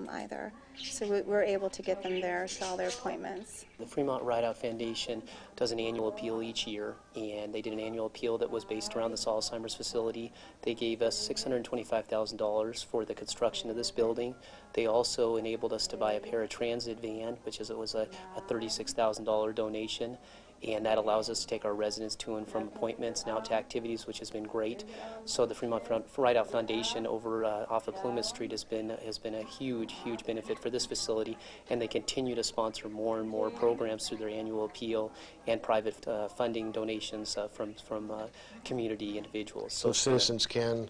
either. So we're able to get them there, set all their appointments. The Fremont Rideout Foundation does an annual appeal each year, and they did an annual appeal that was based around this Alzheimer's facility. They gave us $625,000 for the construction of this building. They also enabled us to buy a paratransit van, which was a $36,000 donation. And that allows us to take our residents to and from appointments and out to activities, which has been great. So the Fremont Rideout Foundation over off of Plymouth Street has been a huge benefit for this facility, and they continue to sponsor more and more programs through their annual appeal and private funding donations from community individuals. So citizens can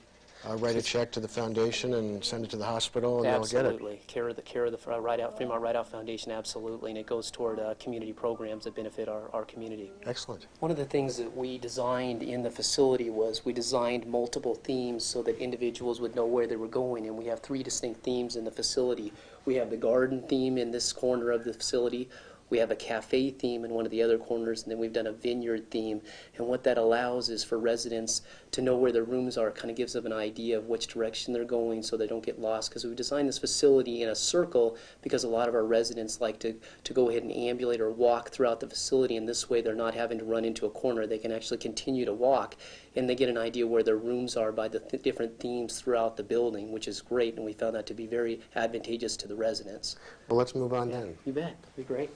write a check to the foundation and send it to the hospital, and they'll get it. Absolutely. Care of the Fremont Rideout Foundation, absolutely, and it goes toward community programs that benefit our community. Excellent. One of the things that we designed in the facility was we designed multiple themes so that individuals would know where they were going, and we have 3 distinct themes in the facility. We have the garden theme in this corner of the facility. We have a cafe theme in one of the other corners, and then we've done a vineyard theme. And what that allows is for residents to know where their rooms are. It kind of gives them an idea of which direction they're going so they don't get lost. Because we've designed this facility in a circle because a lot of our residents like to go ahead and ambulate or walk throughout the facility, and this way they're not having to run into a corner. They can actually continue to walk, and they get an idea where their rooms are by the different themes throughout the building, which is great, and we found that to be very advantageous to the residents. Well, let's move on then. You bet. That'd be great.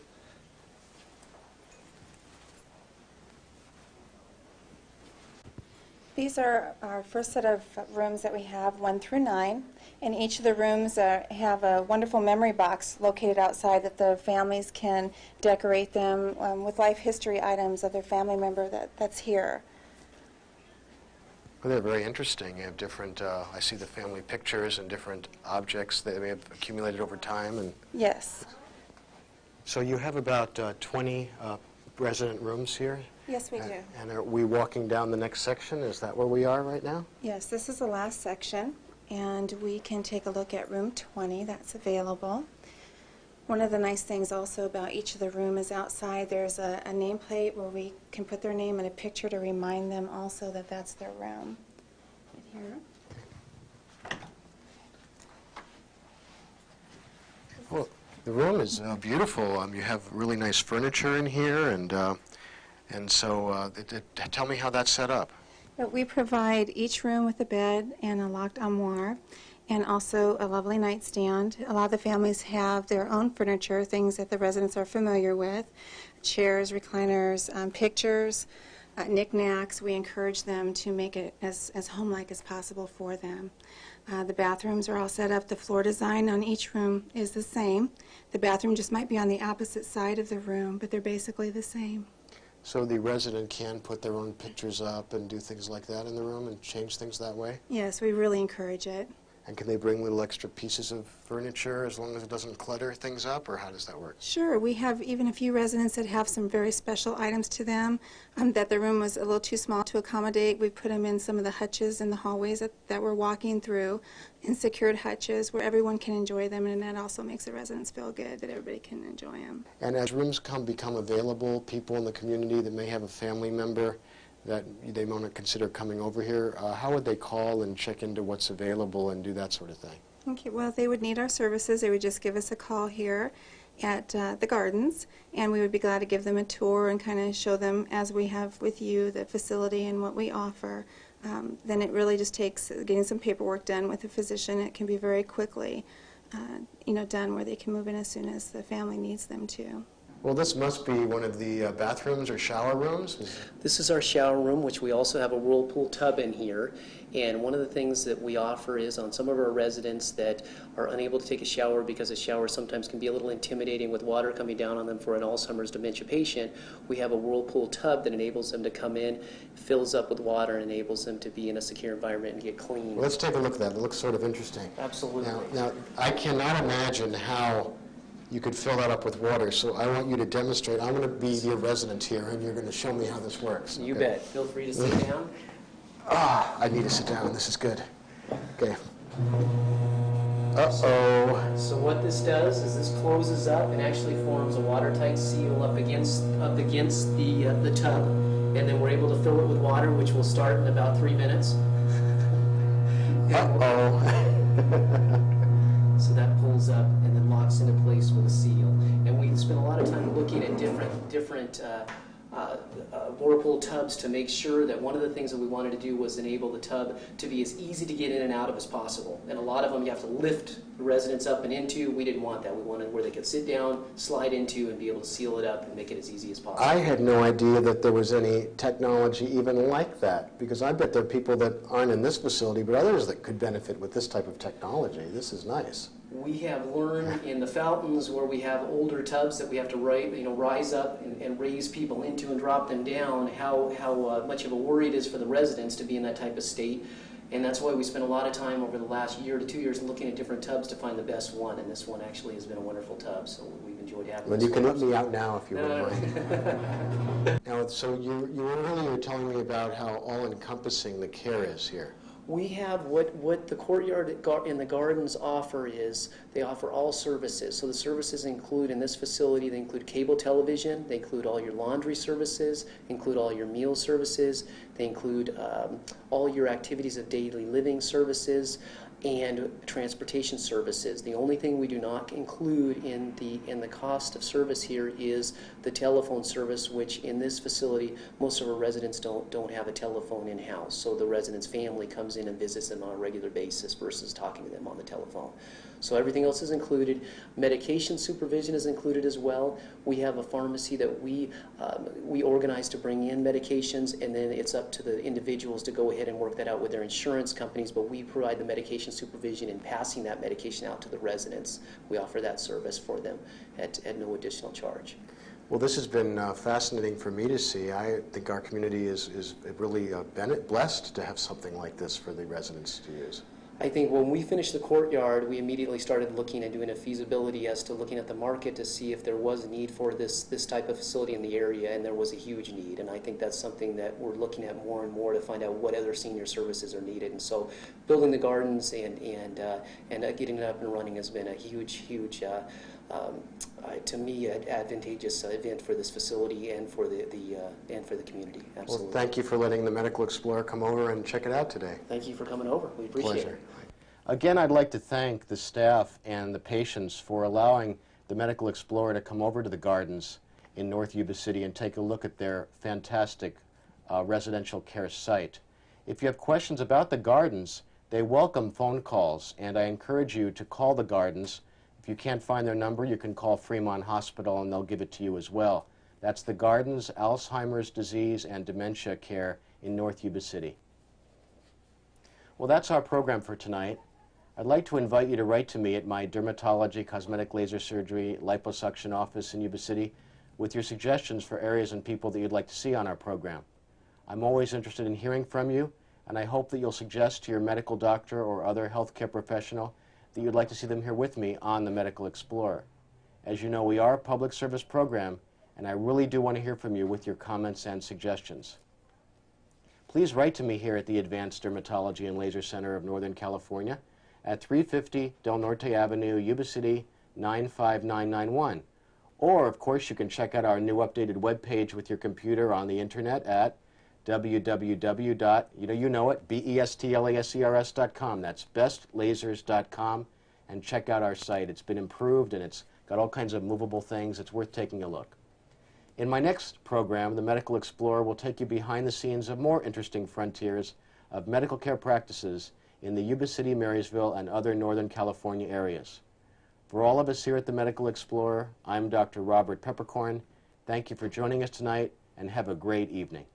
These are our first set of rooms that we have, 1 through 9, and each of the rooms have a wonderful memory box located outside that the families can decorate them with life history items of their family member that's here. Well, they're very interesting. You have different, I see the family pictures and different objects that may have accumulated over time. And Yes. so you have about 20 resident rooms here? Yes, we do. And are we walking down the next section? Is that where we are right now? Yes, this is the last section, and we can take a look at room 20 that's available. One of the nice things also about each of the room is outside there's a nameplate where we can put their name and a picture to remind them also that that's their room. Right here. Well, the room is beautiful. You have really nice furniture in here, and so tell me how that's set up. But we provide each room with a bed and a locked armoire, and also a lovely nightstand. A lot of the families have their own furniture, things that the residents are familiar with, chairs, recliners, pictures, knickknacks. We encourage them to make it as home-like as possible for them. The bathrooms are all set up. The floor design on each room is the same. The bathroom just might be on the opposite side of the room, but they're basically the same. So the resident can put their own pictures up and do things like that in the room and change things that way? Yes, we really encourage it. And can they bring little extra pieces of furniture as long as it doesn't clutter things up, or how does that work? Sure. We have even a few residents that have some very special items to them that the room was a little too small to accommodate. We put them in some of the hutches in the hallways that we're walking through, in secured hutches where everyone can enjoy them, and that also makes the residents feel good that everybody can enjoy them. And as rooms become available, people in the community that may have a family member that they want to consider coming over here, how would they call and check into what's available and do that sort of thing? Okay, well, they would need our services. They would just give us a call here at the gardens, and we would be glad to give them a tour and kind of show them, as we have with you, the facility and what we offer. Then it really just takes getting some paperwork done with the physician. It can be very quickly done where they can move in as soon as the family needs them to. Well, this must be one of the bathrooms or shower rooms. This is our shower room, which we also have a whirlpool tub in here. And one of the things that we offer is on some of our residents that are unable to take a shower because a shower sometimes can be a little intimidating with water coming down on them for an Alzheimer's dementia patient, we have a whirlpool tub that enables them to come in, fills up with water, and enables them to be in a secure environment and get clean. Well, let's take a look at that. It looks sort of interesting. Absolutely. Now I cannot imagine how you could fill that up with water, so I want you to demonstrate. I'm going to be your resident here, and you're going to show me how this works. You bet. Feel free to sit down. I need to sit down. This is good. Okay. Uh-oh. So what this does is this closes up and actually forms a watertight seal up against the tub, and then we're able to fill it with water, which will start in about 3 minutes. Uh-oh. So that pulls seals up and then locks into place with a seal. And we spent a lot of time looking at different whirlpool tubs to make sure that one of the things that we wanted to do was enable the tub to be as easy to get in and out of as possible. And a lot of them you have to lift the residents up and into. We didn't want that. We wanted where they could sit down, slide into, and be able to seal it up and make it as easy as possible. I had no idea that there was any technology even like that, because I bet there are people that aren't in this facility, but others that could benefit with this type of technology. This is nice. We have learned in the fountains where we have older tubs that we have to rise up and raise people into and drop them down, how much of a worry it is for the residents to be in that type of state. And that's why we spent a lot of time over the last year to 2 years looking at different tubs to find the best one. And this one actually has been a wonderful tub, so we've enjoyed having Well, this you can one. let me out now if you wouldn't mind. Now, so you were earlier telling me about how all-encompassing the care is here. We have what the courtyard and the gardens offer is they offer all services. So the services include in this facility, they include cable television, they include all your laundry services, include all your meal services, they include all your activities of daily living services, and transportation services. The only thing we do not include in the cost of service here is the telephone service, which in this facility most of our residents don't have a telephone in-house. So the resident's family comes in and visits them on a regular basis versus talking to them on the telephone. So everything else is included. Medication supervision is included as well. We have a pharmacy that we organize to bring in medications, and then it's up to the individuals to go ahead and work that out with their insurance companies, but we provide the medication supervision in passing that medication out to the residents. We offer that service for them at no additional charge. Well, this has been fascinating for me to see. I think our community is really blessed to have something like this for the residents to use. I think when we finished the courtyard, we immediately started looking and doing a feasibility as to looking at the market to see if there was a need for this type of facility in the area, and there was a huge need. And I think that's something that we're looking at more and more to find out what other senior services are needed. And so building the gardens and getting it up and running has been a huge to me, an advantageous event for this facility and for the community. Absolutely. Well, thank you for letting the Medical Explorer come over and check it out today. Thank you for coming over. We appreciate Pleasure. it. Again, I'd like to thank the staff and the patients for allowing the Medical Explorer to come over to the gardens in North Yuba City and take a look at their fantastic residential care site. If you have questions about the gardens, they welcome phone calls, and I encourage you to call the gardens. If you can't find their number, you can call Fremont Hospital and they'll give it to you as well. That's the Gardens Alzheimer's Disease and Dementia Care in North Yuba City. Well, that's our program for tonight. I'd like to invite you to write to me at my dermatology, cosmetic laser surgery, liposuction office in Yuba City with your suggestions for areas and people that you'd like to see on our program. I'm always interested in hearing from you, and I hope that you'll suggest to your medical doctor or other healthcare professional that you'd like to see them here with me on the Medical Explorer. As you know, we are a public service program, and I really do want to hear from you with your comments and suggestions. Please write to me here at the Advanced Dermatology and Laser Center of Northern California at 350 Del Norte Avenue, Yuba City, 95991. Or, of course, you can check out our new updated webpage with your computer on the internet at www.bestlasers.com. That's bestlasers.com, and check out our site. It's been improved and it's got all kinds of movable things. It's worth taking a look. In my next program, The Medical Explorer will take you behind the scenes of more interesting frontiers of medical care practices in the Yuba City, Marysville, and other Northern California areas. For all of us here at The Medical Explorer, I'm Dr. Robert Peppercorn. Thank you for joining us tonight, and have a great evening.